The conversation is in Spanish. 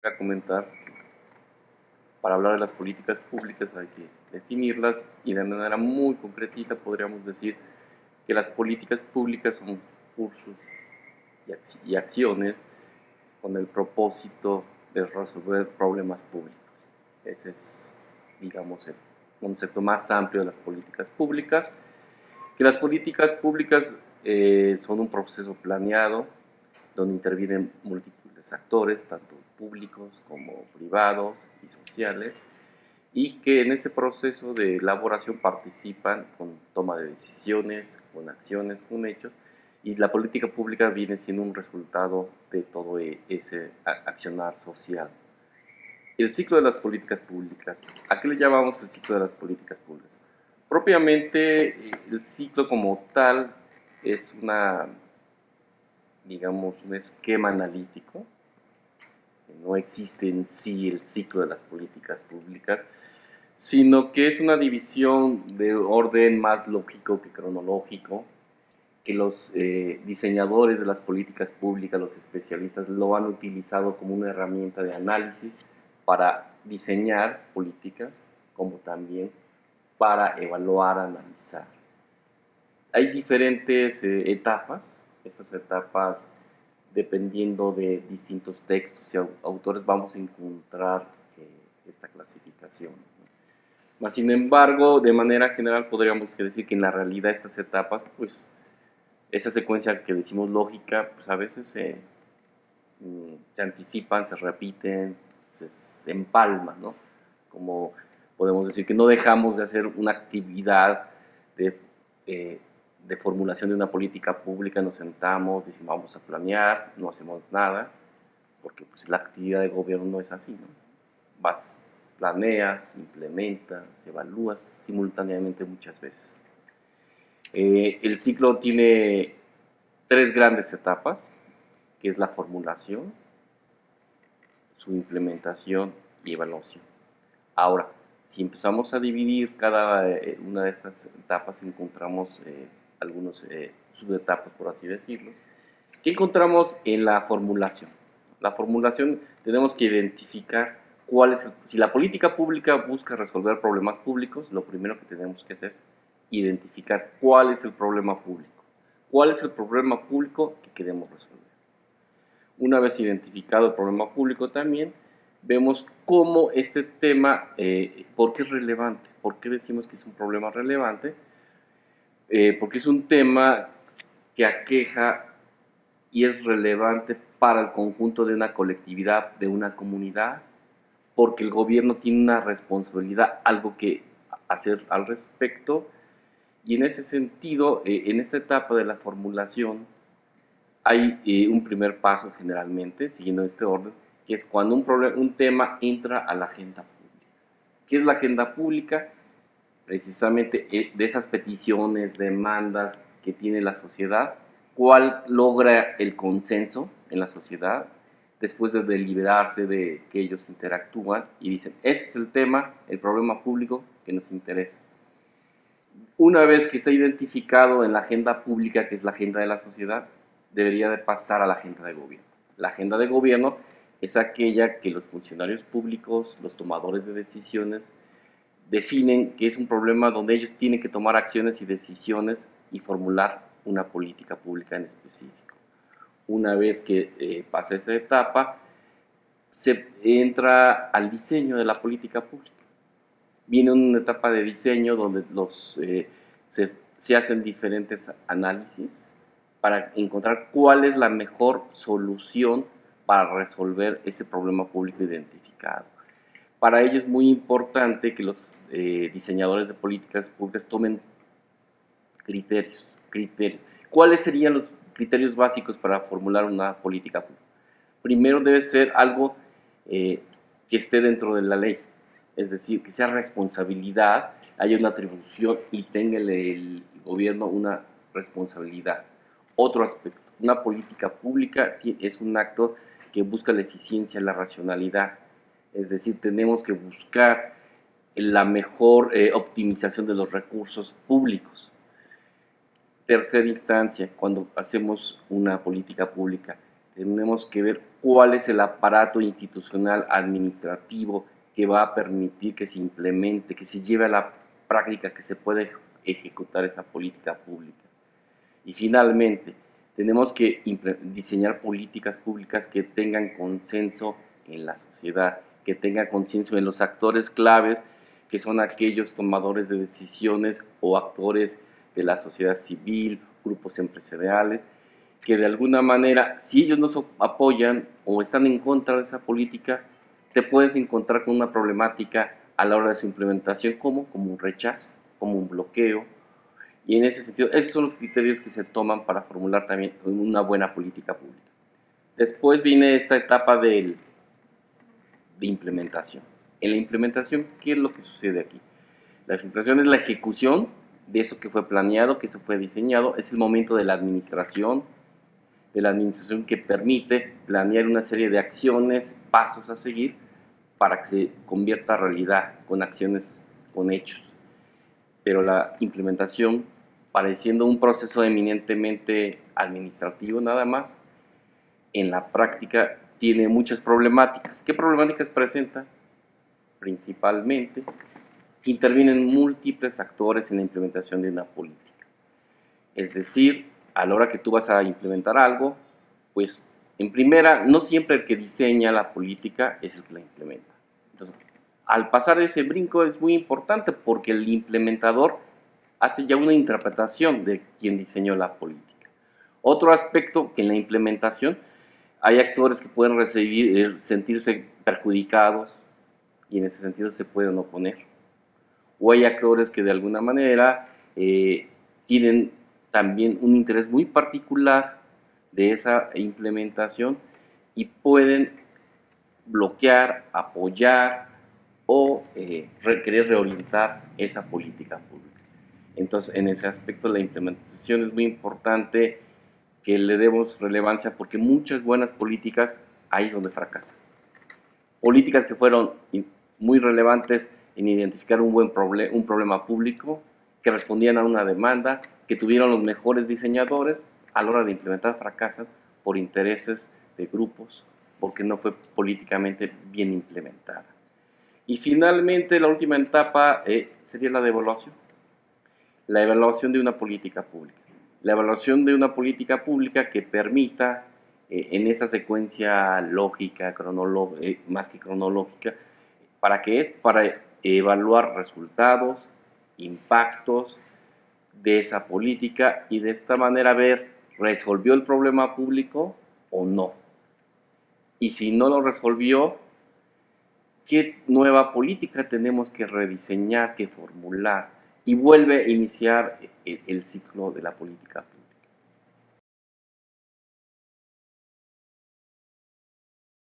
a comentar, para hablar de las políticas públicas hay que definirlas y de manera muy concretita podríamos decir que las políticas públicas son cursos y acciones con el propósito de resolver problemas públicos. Ese es, digamos, el concepto más amplio de las políticas públicas. Que las políticas públicas son un proceso planeado donde intervienen múltiples actores, tanto públicos como privados y sociales, y que en ese proceso de elaboración participan con toma de decisiones, con acciones, con hechos, y la política pública viene siendo un resultado de todo ese accionar social. El ciclo de las políticas públicas. ¿A qué le llamamos el ciclo de las políticas públicas? Propiamente, el ciclo como tal es digamos, un esquema analítico. No existe en sí el ciclo de las políticas públicas, sino que es una división de orden más lógico que cronológico, que los diseñadores de las políticas públicas, los especialistas, lo han utilizado como una herramienta de análisis para diseñar políticas, como también para evaluar, analizar. Hay diferentes etapas. Estas etapas, dependiendo de distintos textos y autores, vamos a encontrar esta clasificación. Mas, sin embargo, de manera general podríamos decir que en la realidad estas etapas, pues, esa secuencia que decimos lógica, pues a veces se anticipan, se repiten, se empalman, ¿no? Como podemos decir que no dejamos de hacer una actividad de, eh, de formulación de una política pública, nos sentamos, decimos vamos a planear, no hacemos nada, porque pues, la actividad de gobierno no es así, ¿no? Vas, planeas, implementas, evalúas simultáneamente muchas veces. El ciclo tiene tres grandes etapas, que es la formulación, su implementación y evaluación. Ahora, si empezamos a dividir cada una de estas etapas, encontramos algunos subetapas, por así decirlo. ¿Qué encontramos en la formulación? La formulación tenemos que identificar cuál es si la política pública busca resolver problemas públicos, lo primero que tenemos que hacer es identificar cuál es el problema público. ¿Cuál es el problema público que queremos resolver? Una vez identificado el problema público también, vemos cómo este tema, por qué es relevante, por qué decimos que es un problema relevante, porque es un tema que aqueja y es relevante para el conjunto de una colectividad, de una comunidad, porque el gobierno tiene una responsabilidad, algo que hacer al respecto, y en ese sentido, en esta etapa de la formulación, hay un primer paso generalmente, siguiendo este orden, que es cuando un tema entra a la agenda pública. ¿Qué es la agenda pública? Precisamente de esas peticiones, demandas que tiene la sociedad, cuál logra el consenso en la sociedad, después de deliberarse, de que ellos interactúan y dicen, ese es el tema, el problema público que nos interesa. Una vez que está identificado en la agenda pública, que es la agenda de la sociedad, debería de pasar a la agenda de gobierno. La agenda de gobierno es aquella que los funcionarios públicos, los tomadores de decisiones, definen que es un problema donde ellos tienen que tomar acciones y decisiones y formular una política pública en específico. Una vez que pasa esa etapa, se entra al diseño de la política pública. Viene una etapa de diseño donde se hacen diferentes análisis para encontrar cuál es la mejor solución para resolver ese problema público identificado. Para ello es muy importante que los diseñadores de políticas públicas tomen criterios. ¿Cuáles serían los criterios básicos para formular una política pública? Primero debe ser algo que esté dentro de la ley, es decir, que sea responsabilidad, haya una atribución y tenga el gobierno una responsabilidad. Otro aspecto, una política pública es un acto que busca la eficiencia, la racionalidad, es decir, tenemos que buscar la mejor optimización de los recursos públicos. Tercera instancia, cuando hacemos una política pública, tenemos que ver cuál es el aparato institucional administrativo que va a permitir que se implemente, que se lleve a la práctica, que se pueda ejecutar esa política pública. Y finalmente, tenemos que diseñar políticas públicas que tengan consenso en la sociedad, que tengan consenso en los actores claves, que son aquellos tomadores de decisiones o actores de la sociedad civil, grupos empresariales, que de alguna manera, si ellos no apoyan o están en contra de esa política, te puedes encontrar con una problemática a la hora de su implementación, como un rechazo, como un bloqueo. Y en ese sentido, esos son los criterios que se toman para formular también una buena política pública. Después viene esta etapa de implementación. En la implementación, ¿qué es lo que sucede aquí? La implementación es la ejecución de eso que fue planeado, que eso fue diseñado, es el momento de la administración que permite planear una serie de acciones, pasos a seguir para que se convierta en realidad con acciones, con hechos. Pero la implementación, pareciendo un proceso eminentemente administrativo nada más, en la práctica tiene muchas problemáticas. ¿Qué problemáticas presenta? Principalmente, intervienen múltiples actores en la implementación de una política. Es decir, a la hora que tú vas a implementar algo, pues en primera, no siempre el que diseña la política es el que la implementa. Entonces, al pasar ese brinco es muy importante porque el implementador hace ya una interpretación de quien diseñó la política. Otro aspecto que en la implementación hay actores que pueden sentirse perjudicados y en ese sentido se pueden oponer. O hay actores que de alguna manera tienen también un interés muy particular de esa implementación y pueden bloquear, apoyar o querer reorientar esa política pública. Entonces, en ese aspecto la implementación es muy importante que le demos relevancia porque muchas buenas políticas ahí es donde fracasan. Políticas que fueron muy relevantes en identificar un problema público, que respondían a una demanda, que tuvieron los mejores diseñadores, a la hora de implementar fracasan por intereses de grupos, porque no fue políticamente bien implementada. Y finalmente, la última etapa sería la evaluación. La evaluación de una política pública. La evaluación de una política pública que permita, en esa secuencia lógica, más que cronológica, ¿para qué es? Para evaluar resultados, impactos de esa política y de esta manera ver, ¿resolvió el problema público o no? Y si no lo resolvió, ¿qué nueva política tenemos que rediseñar, que formular? Y vuelve a iniciar el ciclo de la política pública.